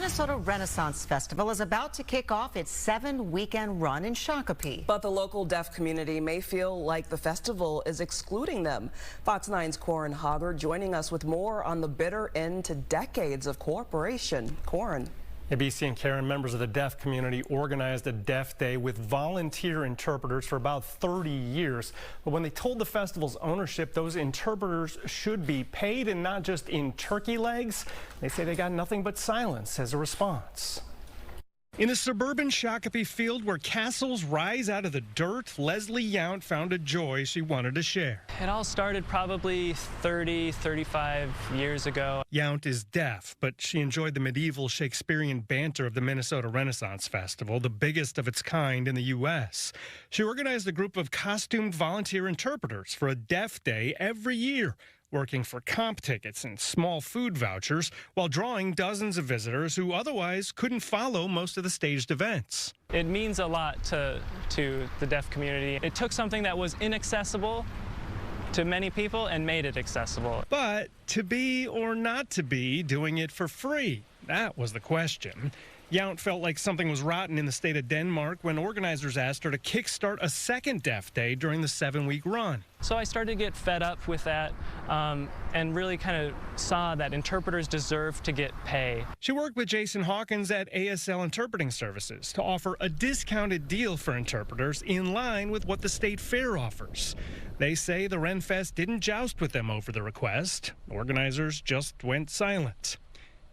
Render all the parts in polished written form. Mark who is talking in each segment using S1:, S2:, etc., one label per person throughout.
S1: Minnesota Renaissance Festival is about to kick off its 7-weekend run in Shakopee.
S2: But the local deaf community may feel like the festival is excluding them. Fox 9's Corin Hoggard joining us with more on the bitter end to decades of cooperation. Corin.
S3: ABC and Karen, members of the deaf community organized a Deaf Day with volunteer interpreters for about 30 years. But when they told the festival's ownership those interpreters should be paid and not just in turkey legs, they say they got nothing but silence as a response. In a suburban Shakopee field where castles rise out of the dirt, Leslie Yount found a joy she wanted to share.
S4: It all started probably 35 years ago.
S3: Yount is deaf, but she enjoyed the medieval Shakespearean banter of the Minnesota Renaissance Festival, the biggest of its kind in the U.S. She organized a group of costumed volunteer interpreters for a Deaf Day every year, working for comp tickets and small food vouchers while drawing dozens of visitors who otherwise couldn't follow most of the staged events.
S4: It means a lot to the deaf community. It took something that was inaccessible to many people and made it accessible.
S3: But to be or not to be doing it for free, that was the question. Yount felt like something was rotten in the state of Denmark when organizers asked her to kickstart a second Deaf Day during the 7-week run.
S4: So I started to get fed up with that and really kind of saw that interpreters deserve to get pay.
S3: She worked with Jason Hawkins at ASL Interpreting Services to offer a discounted deal for interpreters in line with what the state fair offers. They say the Ren Fest didn't joust with them over the request. Organizers just went silent.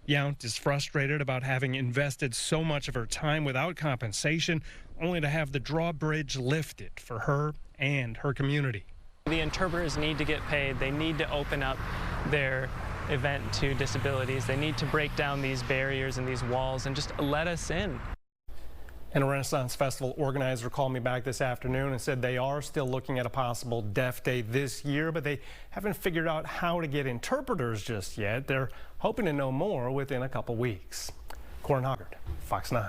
S3: Yount is frustrated about having invested so much of her time without compensation, only to have the drawbridge lifted for her and her community.
S4: The interpreters need to get paid. They need to open up their event to disabilities. They need to break down these barriers and these walls and just let us in.
S3: And a Renaissance Festival organizer called me back this afternoon and said they are still looking at a possible Deaf Day this year, but they haven't figured out how to get interpreters just yet. They're hoping to know more within a couple weeks. Corin Hoggard, Fox 9.